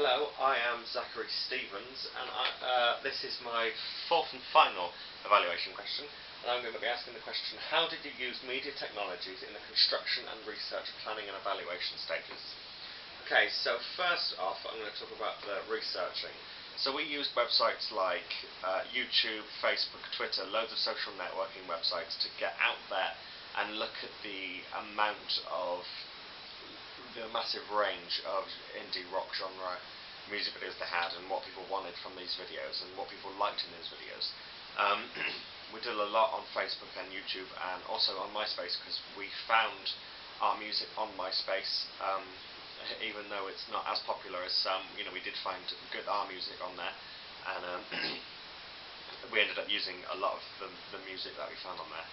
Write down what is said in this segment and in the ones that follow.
Hello, I am Zachary Stevens, and this is my fourth and final evaluation question, and I'm going to be asking the question: how did you use media technologies in the construction and research planning and evaluation stages? Okay, so first off, I'm going to talk about the researching. So we used websites like YouTube, Facebook, Twitter, loads of social networking websites to get out there and look at the amount of the massive range of indie rock genre music videos they had and what people wanted from these videos and what people liked in these videos. We did a lot on Facebook and YouTube and also on MySpace because we found our music on MySpace, even though it's not as popular as some. We did find good our music on there, and we ended up using a lot of the music that we found on there.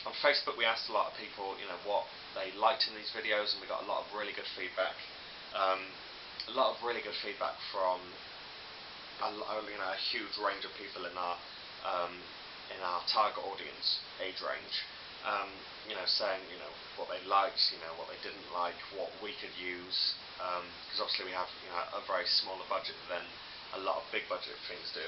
On Facebook we asked a lot of people what they liked in these videos, and we got a lot of really good feedback. A lot of really good feedback from a huge range of people in our target audience age range. Saying what they liked, what they didn't like, what we could use, because obviously we have a very smaller budget than a lot of big budget things do.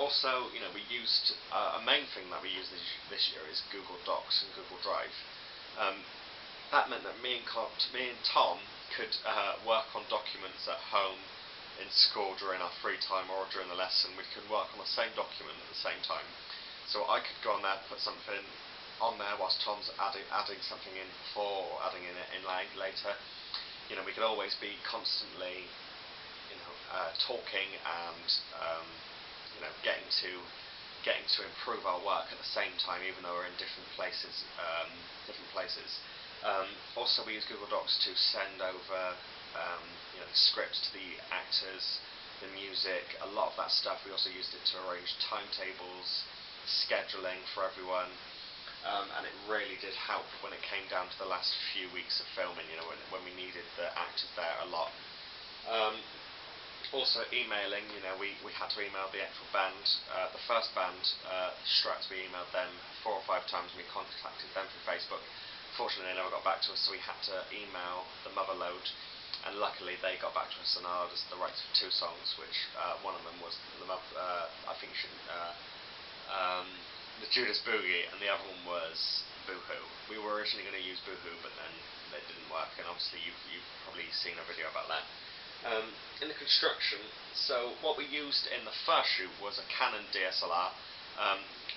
Also, we used a main thing that we used this year is Google Docs and Google Drive. That meant that me and Tom could work on documents at home, in school, during our free time or during the lesson. We could work on the same document at the same time. So I could go on there, put something on there whilst Tom's adding something in before or adding in later. We could always be constantly talking and getting to improve our work at the same time, even though we're in different places. Also, we use Google Docs to send over the scripts to the actors, the music, a lot of that stuff. We also used it to arrange timetables, scheduling for everyone, and it really did help when it came down to the last few weeks of filming, when we needed the actors there a lot. Also emailing, we had to email the actual band. The first band, Struts, we emailed them 4 or 5 times and we contacted them through Facebook. Fortunately they never got back to us, so we had to email the Motherload, and luckily they got back to us and allowed us the rights for 2 songs, which one of them was the Judas Boogie, and the other one was Boohoo. We were originally going to use Boohoo, but then it didn't work, and obviously you've probably seen a video about that. In the construction, so what we used in the first shoot was a Canon DSLR.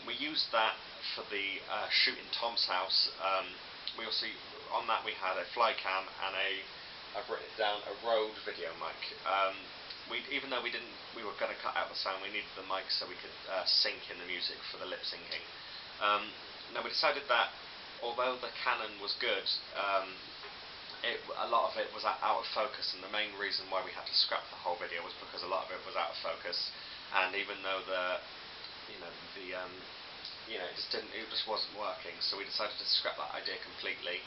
We used that for the shoot in Tom's house. We also, on that we had a Flycam and I've written it down, a Rode video mic. Even though we were going to cut out the sound, we needed the mic so we could sync in the music for the lip syncing. Now we decided that although the Canon was good, a lot of it was out of focus, and the main reason why we had to scrap the whole video was because a lot of it was out of focus. And even though it just wasn't working, so we decided to scrap that idea completely.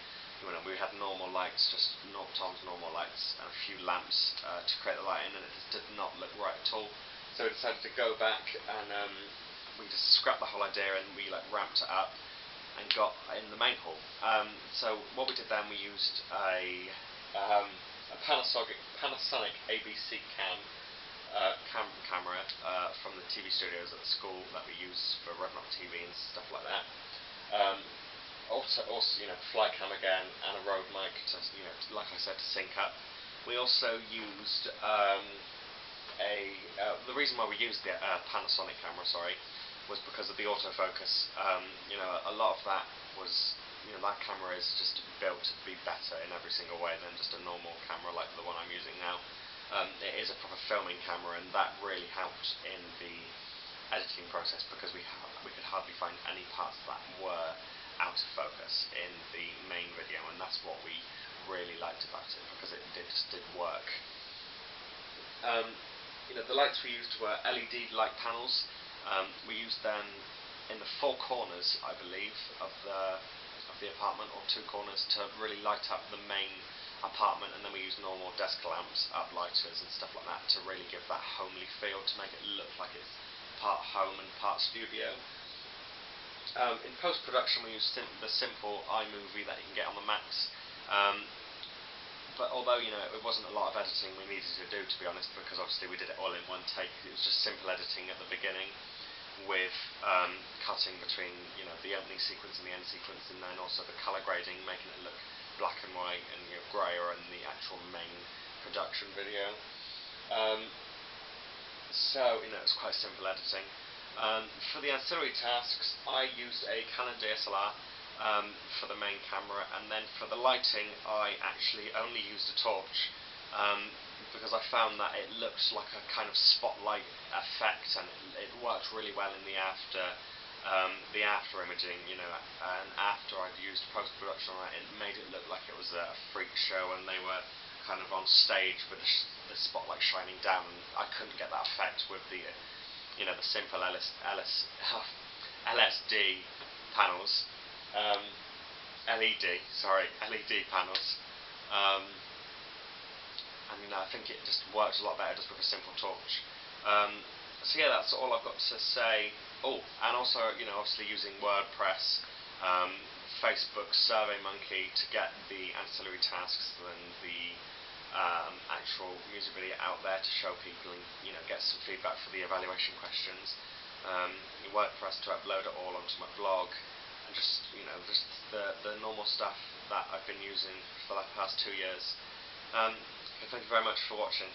We had normal lights, just Tom's normal lights, and a few lamps to create the lighting, and it just did not look right at all. So we decided to go back and we just scrapped the whole idea, and we ramped it up and got in the main hall. So what we did then, we used a Panasonic ABC camera from the TV studios at the school that we use for Redknot TV and stuff like that. Also, Flycam again, and a Rode mic to, like I said, to sync up. We also used the reason why we used the Panasonic camera, was because of the autofocus. A lot of that was, that camera is just built to be better in every single way than just a normal camera like the one I'm using now. It is a proper filming camera, and that really helped in the editing process because we could hardly find any parts that were out of focus in the main video, and that's what we really liked about it, because it just did work. The lights we used were LED light panels. We used them in the 4 corners, I believe, of the apartment, or 2 corners, to really light up the main apartment, and then we used normal desk lamps, uplighters and stuff like that to really give that homely feel, to make it look like it's part home and part studio. In post-production we use the simple iMovie that you can get on the Macs, although you know it wasn't a lot of editing we needed to do, to be honest, because obviously we did it all in one take. It was just simple editing at the beginning, with cutting between the opening sequence and the end sequence, and then also the colour grading, making it look black and white and greyer in the actual main production video. So it's quite simple editing. For the ancillary tasks, I used a Canon DSLR for the main camera, and then for the lighting I actually only used a torch, because I found that it looks like a kind of spotlight effect, and it worked really well in the after imaging, and after I'd used post-production on it made it look like it was a freak show and they were kind of on stage with the spotlight shining down, and I couldn't get that effect with the the simple LSD panels, LED panels. I think it just works a lot better just with a simple torch. So yeah, that's all I've got to say. Oh, and also, obviously using WordPress, Facebook, SurveyMonkey to get the ancillary tasks and the actual music video out there to show people and get some feedback for the evaluation questions. WordPress to upload it all onto my blog, and just the normal stuff that I've been using for the past 2 years. Thank you very much for watching.